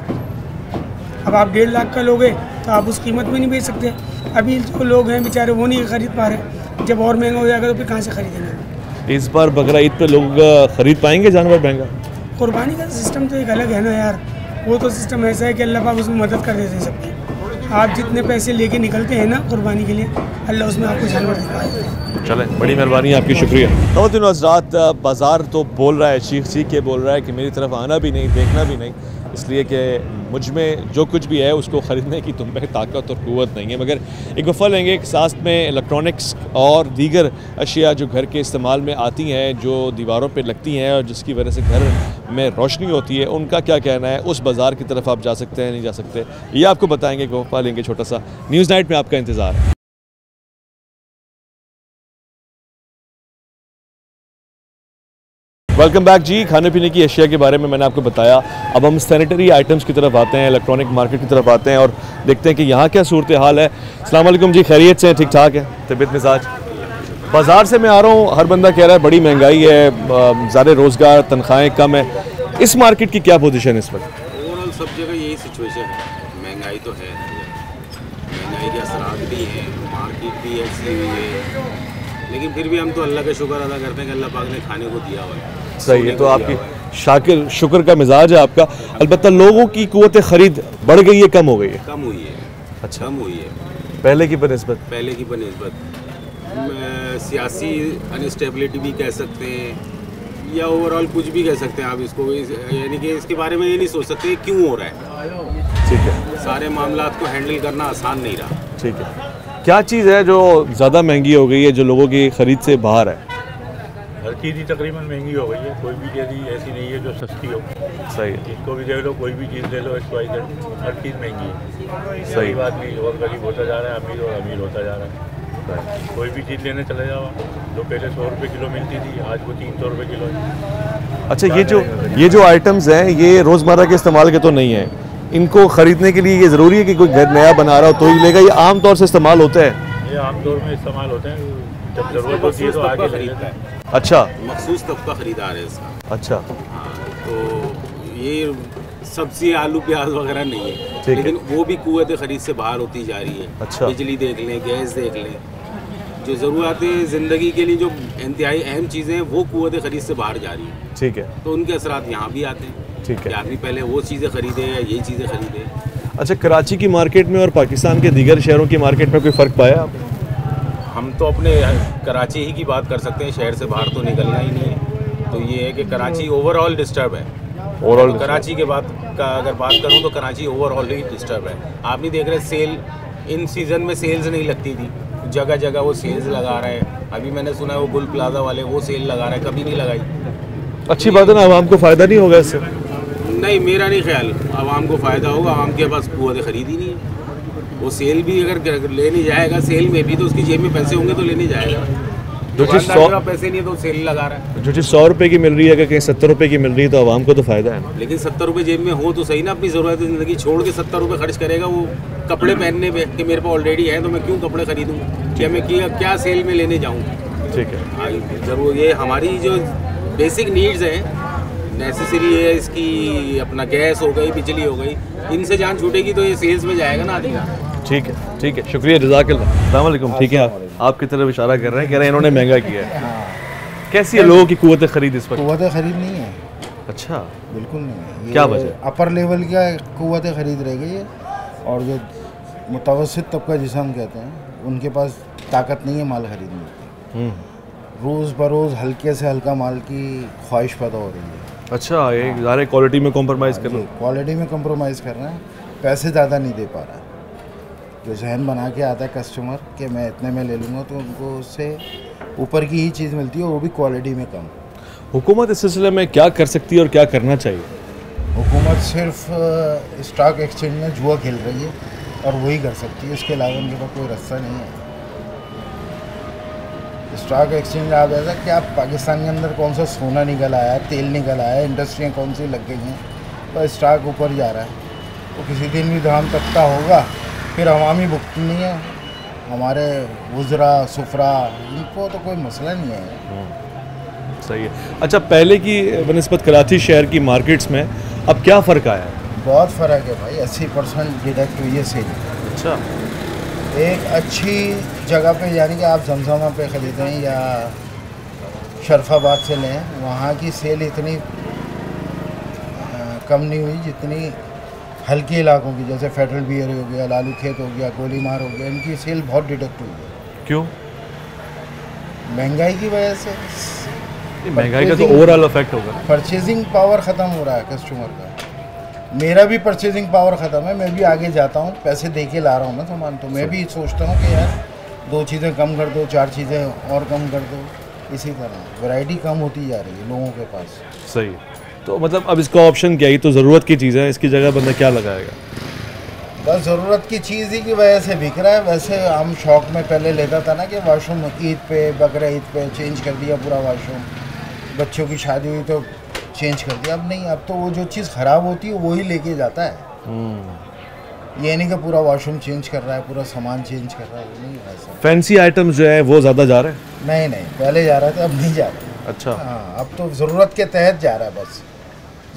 अब आप 1.5 लाख का लोगे तो आप उस कीमत में नहीं बेच सकते। अभी जो लोग हैं बेचारे वो नहीं खरीद पा रहे, जब और महंगा हो जाएगा तो फिर कहाँ से खरीदेंगे? इस बार बकरा ईद पे लोग खरीद पाएंगे जानवर महंगा? कुर्बानी का सिस्टम तो एक अलग है ना यार, वो तो सिस्टम ऐसा है कि अल्लाह पाक उसमें मदद कर देते हैं सबकी। आप जितने पैसे लेके निकलते हैं ना कुर्बानी के लिए, अल्लाह उसमें आपको जानवर दिखा देता है। चलें, बड़ी मेहरबानी आपकी, शुक्रिया। ख़वातीन व हज़रात, बाज़ार तो बोल रहा है, चीख के बोल रहा है कि मेरी तरफ आना भी नहीं, देखना भी नहीं, इसलिए कि मुझ में जो कुछ भी है उसको ख़रीदने की तुम में ताकत और क़ुव्वत नहीं है। मगर एक वफ़ा लेंगे एक साथ में इलेक्ट्रॉनिक्स और दीगर अशिया जो घर के इस्तेमाल में आती हैं, जो दीवारों पे लगती हैं और जिसकी वजह से घर में रोशनी होती है, उनका क्या कहना है, उस बाज़ार की तरफ आप जा सकते हैं नहीं जा सकते, ये आपको बताएँगे। एक वफ़ा लेंगे छोटा सा, न्यूज़ नाइट में आपका इंतज़ार है। वेलकम बैक जी। खाने पीने की अशिया के बारे में मैंने आपको बताया, अब हम सैनिटरी आइटम्स की तरफ आते हैं, इलेक्ट्रॉनिक मार्केट की तरफ आते हैं और देखते हैं कि यहाँ क्या सूरत हाल है। अस्सलाम वालेकुम जी, खैरियत से? ठीक ठाक है, तबीयत मिजाज? बाज़ार से मैं आ रहा हूँ, हर बंदा कह रहा है बड़ी महंगाई है, ज़्यादा रोज़गार, तनख्वाहें कम है, इस मार्केट की क्या पोजीशन है इस वक्त? ओवरऑल सब जगह यही सिचुएशन है, महंगाई तो है, महंगाई के असरात भी हैं, मार्केट भी ऐसी हुई है, लेकिन फिर भी हम तो अल्लाह का शुक्र अदा करते हैं कि अल्लाह पाक ने खाने को दिया हुआ है। सही है, तो आपकी शाकिर शुक्र का मिजाज है आपका। अलबत्ता लोगों की क़ुव्वत ख़रीद बढ़ गई है, कम हो गई है? कम हुई है। अच्छा, कम हुई है पहले की बनिस्बत? पहले की बनिस्बत सियासी अनस्टेबिलिटी भी कह सकते हैं या ओवरऑल कुछ भी कह सकते हैं आप इसको, यानी कि इसके बारे में ये नहीं सोच सकते क्यों हो रहा है। ठीक है, सारे मामलात को हैंडल करना आसान नहीं रहा। ठीक है, क्या चीज़ है जो ज़्यादा महंगी हो गई है, जो लोगों की ख़रीद से बाहर है? हर चीज़ ही तकरीबन महंगी हो गई है, कोई भी चीज़ ऐसी नहीं है जो सस्ती हो। सही है, जिसको भी देख लो, कोई भी चीज़ ले लो, XYZ, हर चीज़ महंगी है। सही बात नहीं, और गरीब होता जा रहा है, अमीर और अमीर होता जा रहा है। कोई भी चीज़ लेने चले जाओ, जो पहले 100 रुपये किलो मिलती थी, आज वो 300 रुपये किलो है। अच्छा, ये जो आइटम्स हैं ये रोज़मर्रा के इस्तेमाल के तो नहीं हैं, इनको ख़रीदने के लिए ये ज़रूरी है कि कोई घर नया बना रहा हो तो ही लेगा, ये आम तौर से इस्तेमाल होते हैं? ये आम तौर में इस्तेमाल होते हैं, जब ज़रूरत होती है तो आगे खरीदता है। अच्छा, मखसूस तबका खरीदार है इसका। अच्छा, हाँ, तो ये सब्जी आलू प्याज वगैरह नहीं है, लेकिन वो भी क़ुव्वत ख़रीद से बाहर होती जा रही है। अच्छा, बिजली देख लें, गैस देख लें, जो ज़रूरतें ज़िंदगी के लिए जो इंतहाई अहम चीज़ें हैं वो क़ुव्वत ख़रीद से बाहर जा रही है। ठीक है, तो उनके असरात यहाँ भी आते हैं। ठीक है, आदमी पहले वो चीज़ें ख़रीदे या ये चीज़ें ख़रीदे। अच्छा, कराची की मार्केट में और पाकिस्तान के दीगर शहरों की मार्केट में कोई फ़र्क पाया आपने? हम तो अपने कराची ही की बात कर सकते हैं, शहर से बाहर तो निकलना ही नहीं है। तो ये है कि कराची ओवरऑल डिस्टर्ब है। ओवरऑल कराची के बात का अगर बात करूँ तो कराची ओवरऑल ही डिस्टर्ब है। आप नहीं देख रहे सेल इन सीज़न में सेल्स नहीं लगती थी, जगह जगह वो सेल्स लगा रहे हैं। अभी मैंने सुना है वो गुल प्लाजा वाले वो सेल लगा रहे हैं, कभी नहीं लगाई। अच्छी बात है ना, आवाम को फ़ायदा नहीं होगा इससे? नहीं, मेरा नहीं ख्याल आवाम को फ़ायदा होगा। आवाम के पास कुव्वत खरीद ही नहीं है। वो सेल भी अगर लेने जाएगा, सेल में भी तो उसकी जेब में पैसे होंगे तो लेने जाएगा। जो चीज़ 100 पैसे नहीं है तो सेल लगा रहा है। जो चीज़ 100 रुपये की मिल रही है, अगर कहीं 70 रुपये की मिल रही है तो आवाम को तो फ़ायदा है ना। लेकिन 70 रुपये जेब में हो तो सही ना, अपनी ज़रूरत ज़िंदगी छोड़ के 70 रुपये खर्च करेगा वो कपड़े पहनने पे कि मेरे पास ऑलरेडी है तो मैं क्यों कपड़े खरीदूँ, क्या मैं क्या सेल में लेने जाऊँ। ठीक है, जरूर ये हमारी जो बेसिक नीड्स हैं, नेसेसरी है, इसकी अपना गैस हो गई, बिजली हो गई, इनसे जान छूटेगी तो ये सेल्स में जाएगा ना आदमी। ठीक है, शुक्रिया, जज़ाकल्लाह। अस्सलाम वालेकुम। ठीक है, आपकी तरफ इशारा कर रहे हैं, कह रहे हैं इन्होंने महंगा किया है। कैसी है लोगों की कुव्वत खरीद इस वक्त? कुव्वत खरीद नहीं है। अच्छा, बिल्कुल नहीं है। क्या वजह? अपर लेवल का कुव्वत खरीद रह गई है, और जो मुतवस्सित तबका जिसे हम कहते हैं उनके पास ताकत नहीं है माल खरीदने की। रोज़ बरोज़ हल्के से हल्का माल की ख्वाहिश पैदा हो रही है। अच्छा, ये ज़ाहिर क्वालिटी में कॉम्प्रोमाइज़ कर रहा है। क्वालिटी में कॉम्प्रोमाइज़ कर रहे हैं, पैसे ज़्यादा नहीं दे पा रहा है। जो जहन बना के आता है कस्टमर कि मैं इतने में ले लूँगा, तो उनको उससे ऊपर की ही चीज़ मिलती है, वो भी क्वालिटी में कम। हुकूमत इस सिलसिले में क्या कर सकती है और क्या करना चाहिए? हुकूमत सिर्फ स्टॉक एक्सचेंज में जुआ खेल रही है और वही कर सकती है, इसके अलावा उनके पास कोई रास्ता नहीं है। स्टॉक एक्सचेंज आप ऐसा कि आप पाकिस्तान के अंदर कौन सा सोना निकल आया है, तेल निकल आया है, इंडस्ट्रियाँ कौन सी लग गई हैं, तो स्टॉक ऊपर जा रहा है। तो किसी दिन भी दाम तख्ता होगा, फिर अवामी भुगतनी है, हमारे वुज़रा सुफरा इनको तो कोई मसला नहीं है। सही है। अच्छा, पहले की बनिस्बत कराची शहर की मार्केट्स में अब क्या फ़र्क आया है? बहुत फ़र्क है भाई, 80% डिडक्ट हुई है सेल। अच्छा, एक अच्छी जगह पे यानी कि आप जमजमा पे ख़रीदें या शरफाबाद से लें, वहाँ की सेल इतनी कम नहीं हुई जितनी हल्के इलाकों की, जैसे फेडरल बियर हो गया, लालू खेत हो गया, गोलीमार हो गया, इनकी सेल बहुत डिडक्ट हुई है। क्यों? महंगाई की वजह से। महंगाई का तो ओवरऑल इफेक्ट होगा। परचेजिंग पावर ख़त्म हो रहा है कस्टमर का। मेरा भी परचेजिंग पावर ख़त्म है, मैं भी आगे जाता हूँ, पैसे दे के ला रहा हूँ ना सामान, तो मैं भी सोचता हूँ कि यार 2 चीज़ें कम कर दो, 4 चीज़ें और कम कर दो। इसी तरह वैरायटी कम होती जा रही है लोगों के पास। सही, तो मतलब अब इसका ऑप्शन क्या है? तो ज़रूरत की चीज़ है, इसकी जगह बंदा क्या लगाएगा? बस ज़रूरत की चीज़ ही की वजह से बिक रहा है। वैसे हम शौक में पहले लेता था ना कि वाशरूम ईद पे, बकरा ईद पे चेंज कर दिया पूरा वाशरूम, बच्चों की शादी हुई तो चेंज कर दिया। अब नहीं, अब तो वो जो चीज़ ख़राब होती है वही लेके जाता है। ये नहीं कि पूरा वाशरूम चेंज कर रहा है, पूरा सामान चेंज कर रहा है, वो नहीं ऐसा। फैंसी आइटम्स जो है वो ज़्यादा जा रहे हैं? नहीं, पहले जा रहा था, अब नहीं जा रहा। अच्छा, हाँ, अब तो ज़रूरत के तहत जा रहा है, बस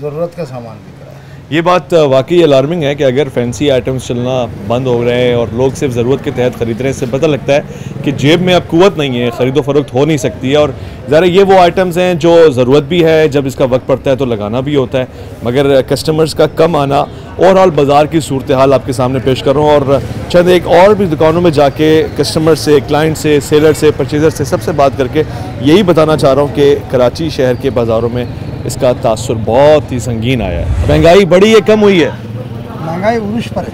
ज़रूरत का सामान बिक रहा है। ये बात वाकई अलार्मिंग है कि अगर फैंसी आइटम्स चलना बंद हो रहे हैं और लोग सिर्फ ज़रूरत के तहत ख़रीद रहे हैं, इससे पता लगता है कि जेब में अब कुव्वत नहीं है, ख़रीदो फरोख्त हो नहीं सकती है। और ज़रा ये वो आइटम्स हैं जो ज़रूरत भी है, जब इसका वक्त पड़ता है तो लगाना भी होता है, मगर कस्टमर्स का कम आना। ओवरऑल बाज़ार की सूरत हाल आपके सामने पेश कर रहा हूँ, और चंद एक और भी दुकानों में जाके कस्टमर से, क्लाइंट से, सेलर से, परचेज़र से, सबसे बात करके यही बताना चाह रहा हूँ कि कराची शहर के बाज़ारों में इसका तासुर बहुत ही संगीन आया है। महंगाई बढ़ी है, कम हुई है? महंगाई उरूज पर है,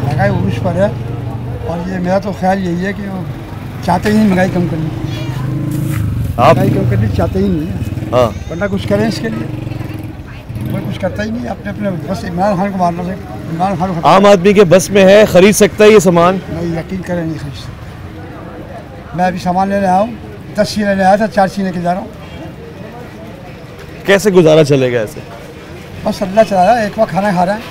महंगाई उरूज पर है, और ये मेरा तो ख्याल यही है कि वो चाहते ही नहीं महंगाई कम करनी, आप महंगाई कम करनी चाहते ही नहीं है। हाँ, वरना कुछ करें इसके लिए, कोई कुछ करता ही नहीं। अपने अपने बस इमरान खान को मारना से, इमरान खान को आम आदमी के बस में है, ख़रीद सकता है ये सामान? नहीं, यकीन करें नहीं खरीद सकता। मैं अभी सामान लेने आया हूँ, 10 चीज़ लेने आया था, 4 चीज़ लेके जा रहा हूँ। कैसे गुजारा चलेगा ऐसे? बस अल्लाह चला रहा है। एक वक्त खाना खा रहा है,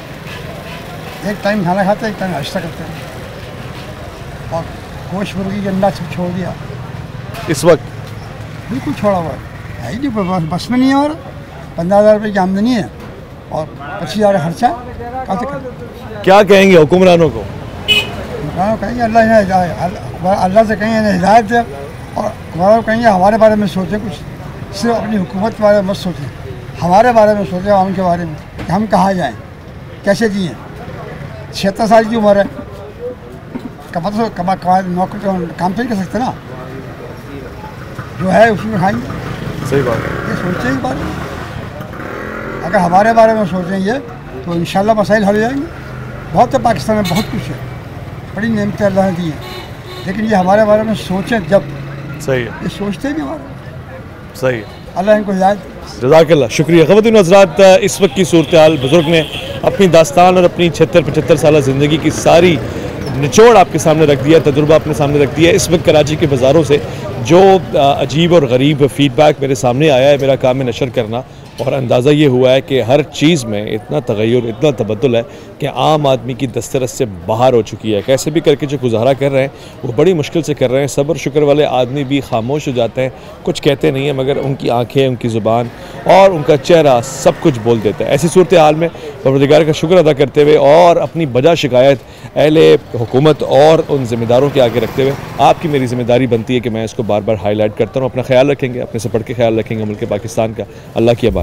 एक टाइम खाना खाते हैं, एक टाइम नाश्ता करते हैं, और गोश्त मुर्गी के अंडा सब छोड़ दिया इस वक्त। बिल्कुल छोड़ा हुआ है ही नहीं, बस में नहीं है। और 15,000 रुपये की आमदनी है और 25,000 खर्चा, कहाँ से करें? क्या कहेंगे हुक्मरानों को? हुक्मरानों कहेंगे अल्लाह से कहेंगे हिदायत दे, और हुक्मरानों कहेंगे हमारे बारे में सोचें, कुछ सिर्फ अपनी हुकूमत के बारे में मत सोचें, हमारे बारे में सोचें, हम के बारे में कि हम कहाँ जाएँ, कैसे जिए। 76 साल की उम्र है, नौकरी काम तो नहीं कर सकते ना, जो है उसमें खाएंगे। सही बात है, ये सोचें इस बारे में। अगर हमारे बारे में सोचेंगे तो इंशाल्लाह मसाइल हल हो जाएंगे। बहुत है पाकिस्तान में, बहुत कुछ है, बड़ी नेमतें अल्लाह ने दी हैं, लेकिन ये हमारे बारे में सोचें जब। सही है, ये सोचते ही नहीं हमारे। सही है, अल्लाह इनको हिदायत। जज़ाकल्लाह, शुक्रिया। ख़वातीन हज़रात, इस वक्त की सूरत हाल बुज़ुर्ग ने अपनी दास्तान और अपनी 76-75 साल ज़िंदगी की सारी निचोड़ आपके सामने रख दिया, तजुर्बा अपने सामने रख दिया। इस वक्त कराची के बाज़ारों से जो अजीब और गरीब फ़ीडबैक मेरे सामने आया है, मेरा काम है नशर करना, और अंदाज़ा ये हुआ है कि हर चीज़ में इतना तगय्युर, इतना तबद्दुल है कि आम आदमी की दस्तरस से बाहर हो चुकी है। कैसे भी करके जो गुजारा कर रहे हैं वो बड़ी मुश्किल से कर रहे हैं। सब्र शुक्र वाले आदमी भी खामोश हो जाते हैं, कुछ कहते नहीं हैं, मगर उनकी आंखें, उनकी ज़ुबान और उनका चेहरा सब कुछ बोल देता है। ऐसी सूरत हाल में परवरदिगार का शुक्र अदा करते हुए और अपनी बजा शिकायत अहले हुकूमत और उन ज़िम्मेदारों के आगे रखते हुए आपकी मेरी ज़िम्मेदारी बनती है कि मैं इसको बार बार हाईलाइट करता हूँ। अपना ख्याल रखेंगे, अपने से बढ़ के ख्याल रखेंगे मुल्क पाकिस्तान का। अल्लाह की आबाद।